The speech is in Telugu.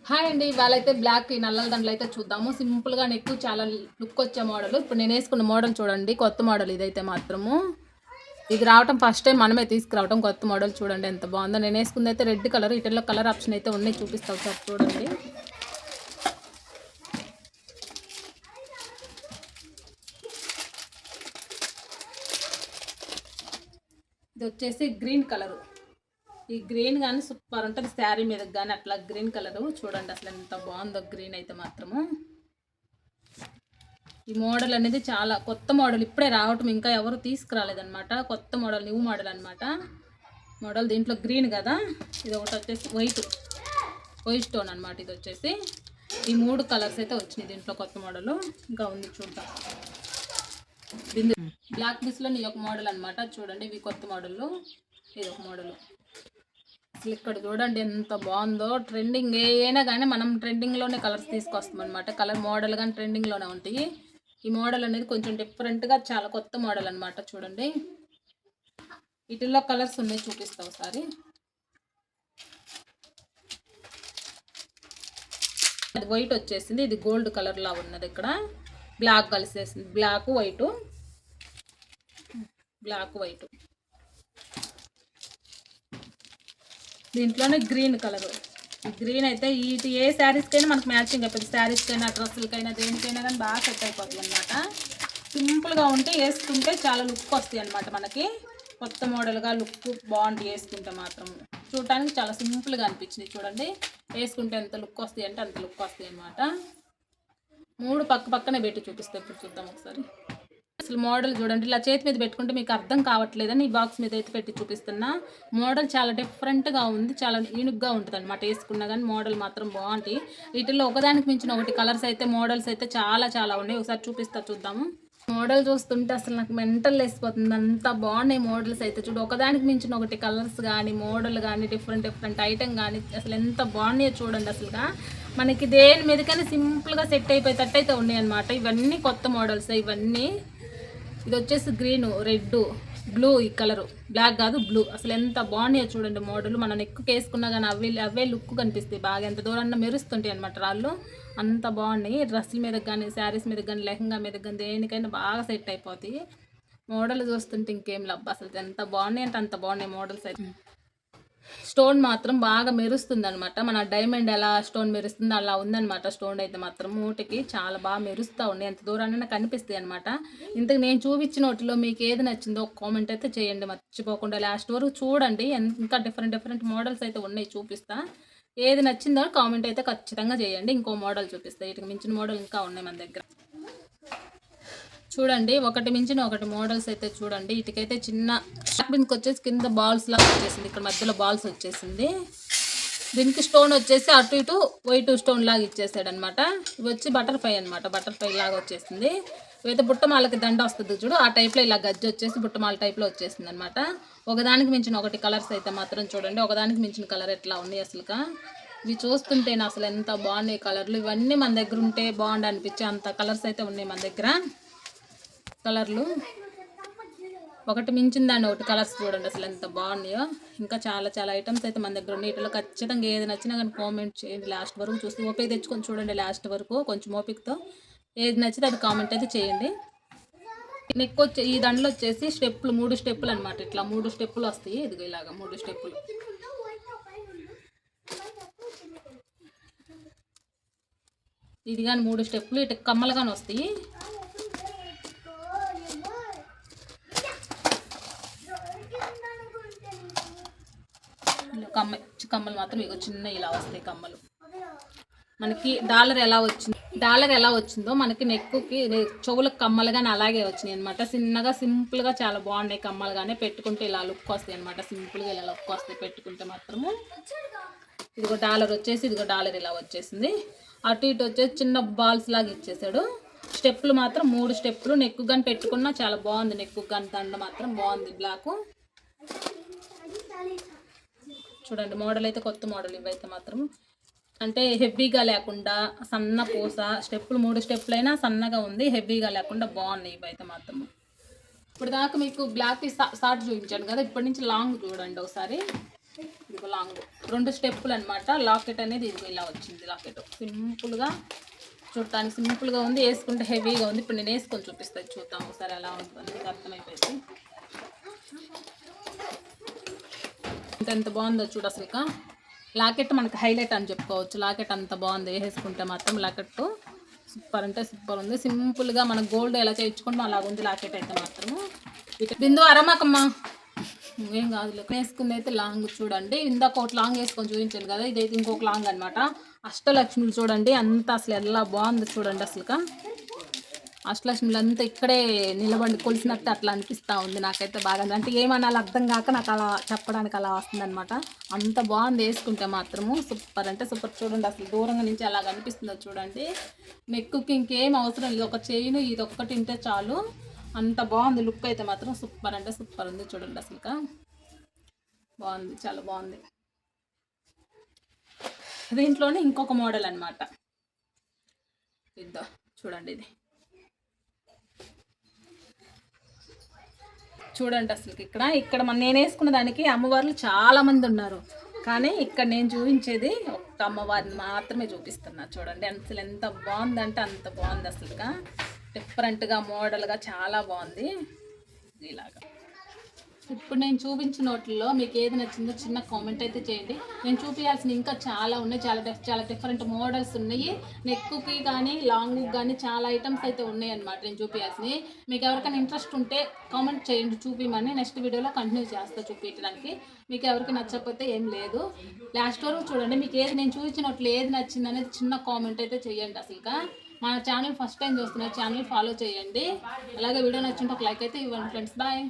హాయ్ అండి. ఇవాళైతే బ్లాక్ ఈ నల్లల దండలు అయితే చూద్దాము. సింపుల్‌గా నెక్ చాలా లుక్ వచ్చే మోడల్. ఇప్పుడు నేను వేసుకున్న మోడల్ చూడండి. కొత్త మోడల్ ఇదైతే మాత్రము. ఇది రావటం ఫస్ట్ టైం మనమే తీసుకురావటం కొత్త మోడల్ చూడండి ఎంత బాగుందో. నేను వేసుకుంది అయితే రెడ్ కలర్. ఇటల్లో కలర్ ఆప్షన్ అయితే ఉన్నాయి, చూపిస్తా ఒకసారి చూడండి. ఇది వచ్చేసి గ్రీన్ కలరు. ఈ గ్రీన్ కానీ సూపర్ ఉంటుంది శారీ మీద కానీ. అట్లా గ్రీన్ కలరు చూడండి అసలు ఎంత బాగుందో గ్రీన్ అయితే మాత్రము. ఈ మోడల్ అనేది చాలా కొత్త మోడల్, ఇప్పుడే రావటం, ఇంకా ఎవరు తీసుకురాలేదనమాట. కొత్త మోడల్, న్యూ మోడల్ అనమాట. మోడల్ దీంట్లో గ్రీన్ కదా. ఇది ఒకటి వచ్చేసి వైట్ స్టోన్ అనమాట. ఇది వచ్చేసి ఈ 3 కలర్స్ అయితే వచ్చినాయి దీంట్లో కొత్త మోడల్. ఇంకా ఉంది చూద్దాం. బ్లాక్ బిస్లో ఈ ఒక మోడల్ అనమాట. చూడండి ఇవి కొత్త మోడల్. ఇది ఒక మోడల్. అసలు ఇక్కడ చూడండి ఎంత బాగుందో. ట్రెండింగ్ అయినా కానీ మనం ట్రెండింగ్లోనే కలర్స్ తీసుకొస్తాం అనమాట. కలర్ మోడల్ కానీ ట్రెండింగ్లోనే ఉంటాయి. ఈ మోడల్ అనేది కొంచెం డిఫరెంట్గా చాలా కొత్త మోడల్ అనమాట. చూడండి వీటిల్లో కలర్స్ ఉన్నాయి, చూపిస్తా ఒకసారి. అది వైట్ వచ్చేసింది. ఇది గోల్డ్ కలర్ లా ఉన్నది. ఇక్కడ బ్లాక్ కలిసేసింది. Black white. దీంట్లోనే గ్రీన్ కలర్. ఈ గ్రీన్ అయితే ఇది ఏ శారీస్కైనా మనకు మ్యాచింగ్ అయిపోతుంది. శారీస్కైనా, డ్రెస్సులకైనా, దేనికైనా కానీ బాగా సెట్ అయిపోతుంది అనమాట. సింపుల్గా ఉంటే వేసుకుంటే చాలా లుక్ వస్తాయి అనమాట. మనకి కొత్త మోడల్గా లుక్ బాగుంటుంది వేసుకుంటే మాత్రం. చూడటానికి చాలా సింపుల్గా అనిపించింది. చూడండి వేసుకుంటే ఎంత లుక్ వస్తాయి అంటే అంత లుక్ వస్తాయి అనమాట. 3 పక్కనే పెట్టి చూపిస్తే ఇప్పుడు చూద్దాం ఒకసారి. అసలు మోడల్ చూడండి, ఇలా చేతి మీద పెట్టుకుంటే మీకు అర్థం కావట్లేదని ఈ బాక్స్ మీద అయితే పెట్టి చూపిస్తున్నా. మోడల్ చాలా డిఫరెంట్గా ఉంది, చాలా యూనిక్గా ఉంటుంది అనమాట. వేసుకున్నా కానీ మోడల్ మాత్రం బాగుంటాయి. వీటిల్లో ఒకదానికి మించిన ఒకటి కలర్స్ అయితే, మోడల్స్ అయితే చాలా ఉన్నాయి. ఒకసారి చూద్దాము. మోడల్ చూస్తుంటే అసలు నాకు మెంటల్ వేసిపోతుంది, అంత బాగున్నాయి మోడల్స్ అయితే. చూడు ఒకదానికి మించిన ఒకటి కలర్స్ కానీ, మోడల్ కానీ, డిఫరెంట్ ఐటెం కానీ అసలు ఎంత బాగున్నాయో చూడండి. అసలుగా మనకి దేని మీదకైనా సింపుల్గా సెట్ అయిపోయేటట్టు అయితే ఉన్నాయి అనమాట. ఇవన్నీ కొత్త మోడల్స్. ఇవన్నీ ఇది వచ్చేసి గ్రీను, రెడ్, బ్లూ. ఈ కలరు బ్లాక్ కాదు, బ్లూ. అసలు ఎంత బాగున్నాయో చూడండి మోడల్. మనం ఎక్కువ వేసుకున్నా కానీ అవే లుక్ కనిపిస్తాయి బాగా. ఎంత దూరాన్ని మెరుస్తుంటాయి అనమాట రాళ్ళు. అంత బాగున్నాయి. డ్రెస్సుల మీద కానీ, శారీస్ మీద కానీ, లెహంగా మీద కానీ, దేనికైనా బాగా సెట్ అయిపోతాయి. మోడల్ చూస్తుంటే ఇంకేం లబ్బ, అసలు ఎంత బాగున్నాయి అంటే అంత బాగున్నాయి మోడల్స్ అయితే. స్టోన్ మాత్రం బాగా మెరుస్తుంది అనమాట. మన డైమండ్ ఎలా స్టోన్ మెరుస్తుందో అలా ఉందనమాట. స్టోన్ అయితే మాత్రం మూటకి చాలా బాగా మెరుస్తూ ఉన్నాయి. ఎంత దూరాన్ని కనిపిస్తాయి అనమాట. ఇంతకు నేను చూపించిన వాటిలో మీకు ఏది నచ్చిందో ఒక కామెంట్ అయితే చేయండి మర్చిపోకుండా. లాస్ట్ వరకు చూడండి, ఇంకా డిఫరెంట్ మోడల్స్ అయితే ఉన్నాయి, చూపిస్తా. ఏది నచ్చిందో కామెంట్ అయితే ఖచ్చితంగా చేయండి. ఇంకో మోడల్ చూపిస్తా. వీటికి మించిన మోడల్ ఇంకా ఉన్నాయి మన దగ్గర. చూడండి ఒకటి మించిన ఒకటి మోడల్స్ అయితే చూడండి. వీటికైతే చిన్న దీనికి వచ్చేసి కింద బాల్స్ లాగా వచ్చేసింది. ఇక్కడ మధ్యలో బాల్స్ వచ్చేసింది. దీనికి స్టోన్ వచ్చేసి అటు ఇటు వైట్ స్టోన్ లాగా ఇచ్చేసాడు అనమాట. ఇవి వచ్చి బటర్ఫ్లై అనమాట. బటర్ఫ్లై లాగా వచ్చేసింది. ఇవైతే బుట్టమాలకి దండ వస్తుంది చూడు, ఆ టైప్లో ఇలా గజ్జి వచ్చేసి బుట్టమాల టైప్లో వచ్చేసింది అనమాట. ఒకదానికి మించిన ఒకటి కలర్స్ అయితే మాత్రం చూడండి. ఒకదానికి మించిన కలర్ ఎట్లా ఉన్నాయి అసలుగా. ఇవి చూస్తుంటేనే అసలు ఎంత బాగున్నాయి కలర్లు. ఇవన్నీ మన దగ్గర ఉంటే బాగుండు అనిపించే అంత కలర్స్ అయితే ఉన్నాయి మన దగ్గర. కలర్లు ఒకటి మించిన దాన్ని ఒకటి కలర్స్ చూడండి అసలు ఎంత బాగున్నాయో. ఇంకా చాలా ఐటమ్స్ అయితే మన దగ్గర ఉన్నాయి. వీటిలో ఖచ్చితంగా ఏది నచ్చినా కానీ కామెంట్ చేయండి. లాస్ట్ వరకు చూసి ఓపిక తెచ్చుకొని చూడండి. లాస్ట్ వరకు కొంచెం ఓపికతో ఏది నచ్చితే అది కామెంట్ అయితే చేయండి. నెక్ వచ్చే ఈ దండలు వచ్చేసి స్టెప్పులు, 3 స్టెప్పులు అనమాట. ఇట్లా 3 స్టెప్పులు వస్తాయి. ఇదిగో ఇలాగా 3 స్టెప్పులు. ఇది కానీ 3 స్టెప్పులు. ఇటు కమ్మలు కానీ వస్తాయి. కమ్మలు మాత్రం ఇక చిన్న ఇలా వస్తాయి కమ్మలు. మనకి డాలర్ ఎలా వచ్చిందో మనకి నెక్కి చెవులకు కమ్మలు కానీ అలాగే వచ్చినాయి అనమాట. చిన్నగా సింపుల్గా చాలా బాగున్నాయి కమ్మలు కానీ. పెట్టుకుంటే ఇలా లుక్ వస్తాయి అనమాట. సింపుల్గా ఇలా లుక్ వస్తాయి పెట్టుకుంటే మాత్రము. ఇదిగో డాలర్ వచ్చేసి ఇదిగో డాలర్ ఇలా వచ్చేసింది. అటు ఇటు వచ్చేసి చిన్న బాల్స్ లాగా ఇచ్చేసాడు. స్టెప్పులు మాత్రం 3 స్టెప్పులు. నెక్కు కానీ పెట్టుకున్నా చాలా బాగుంది. నెక్కు కానీ దండ మాత్రం బాగుంది బ్లాక్. చూడండి మోడల్ అయితే కొత్త మోడల్. ఇవైతే మాత్రం అంటే హెవీగా లేకుండా సన్న పూస. స్టెప్పులు 3 స్టెప్పులు అయినా సన్నగా ఉంది, హెవీగా లేకుండా బాగున్నాయి ఇవైతే మాత్రం. ఇప్పుడు దాకా మీకు బ్లాక్ షార్ట్ చూపించాను కదా, ఇప్పటి నుంచి లాంగ్ చూడండి ఒకసారి. ఇదిగో లాంగ్ 2 స్టెప్పులు అనమాట. లాకెట్ అనేది ఇదిగో ఇలా వచ్చింది. లాకెట్ సింపుల్గా చూడటానికి సింపుల్గా ఉంది, వేసుకుంటే హెవీగా ఉంది. ఇప్పుడు నేను వేసుకొని చూపిస్తాను, చూద్దాం ఒకసారి ఎలా ఉంటుంది, మీకు అర్థమైపోయింది. ఎంత బాగుందో చూడు అసలు. లాకెట్ మనకి హైలైట్ అని చెప్పుకోవచ్చు. లాకెట్ అంత బాగుంది, వేసుకుంటే మాత్రం లాకెట్ సూపర్ అంటే సూపర్ ఉంది. సింపుల్గా మన గోల్డ్ ఎలా చేయించుకుంటాం అలాగ ఉంది లాకెట్ అయితే మాత్రము. బిందు అరమాకమ్మా ఏం కాదు. వేసుకుంది అయితే లాంగ్ చూడండి. ఇందాక ఒకటి లాంగ్ వేసుకొని చూపించాను కదా, ఇదైతే ఇంకొక లాంగ్ అనమాట. అష్టలక్ష్మిలు చూడండి అంత అసలు ఎలా బాగుంది చూడండి అసలు. అష్టలక్ష్మిలు అంతా ఇక్కడే నిలబడి కొలిసినట్టు అట్లా అనిపిస్తూ ఉంది నాకైతే బాగా. అంటే ఏమనాలి అర్థం కాక నాకు అలా చెప్పడానికి అలా వస్తుంది అనమాట. అంత బాగుంది వేసుకుంటే మాత్రము. సూపర్ అంటే సూపర్ చూడండి అసలు. దూరంగా నుంచి అలా కనిపిస్తుందో చూడండి. నెక్కుకి ఇంకేం అవసరం లేదు, ఒక చైన్ ఇది ఒక్కటి ఉంటే చాలు. అంత బాగుంది లుక్ అయితే మాత్రం. సూపర్ అంటే సూపర్ ఉంది చూడండి అసలు. బాగుంది, చాలా బాగుంది. దీంట్లోనే ఇంకొక మోడల్ అనమాట. ఇద్దా చూడండి, ఇది చూడండి అసలు. ఇక్కడ నేను వేసుకున్న దానికి అమ్మవార్లు చాలామంది ఉన్నారు, కానీ ఇక్కడ నేను చూపించేది ఒక్క అమ్మవారిని మాత్రమే చూపిస్తున్నా. చూడండి అసలు ఎంత బాగుందంటే అంత బాగుంది అసలుగా. డిఫరెంట్గా మోడల్గా చాలా బాగుంది ఇలాగా. ఇప్పుడు నేను చూపించిన వాటిల్లో మీకు ఏది నచ్చిందో చిన్న కామెంట్ అయితే చేయండి. నేను చూపించాల్సిన ఇంకా చాలా ఉన్నాయి, చాలా డిఫరెంట్ మోడల్స్ ఉన్నాయి. నెక్కుకి కానీ లాంగ్కి కానీ చాలా ఐటమ్స్ అయితే ఉన్నాయి అన్నమాట నేను చూపించాల్సినవి. మీకు ఎవరికైనా ఇంట్రెస్ట్ ఉంటే కామెంట్ చేయండి చూపించమని. నెక్స్ట్ వీడియోలో కంటిన్యూ చేస్తా చూపించడానికి. మీకు ఎవరికి నచ్చకపోతే ఏం లేదు, లాస్ట్ వరకు చూడండి. మీకు ఏది నేను చూపించిన వాటిలో ఏది నచ్చింది అనేది చిన్న కామెంట్ అయితే చేయండి అసలుగా. మన ఛానల్ ఫస్ట్ టైం చూస్తున్న ఛానల్ ఫాలో చేయండి. అలాగే వీడియో నచ్చింటే ఒక లైక్ అయితే ఇవ్వండి ఫ్రెండ్స్. బాయ్.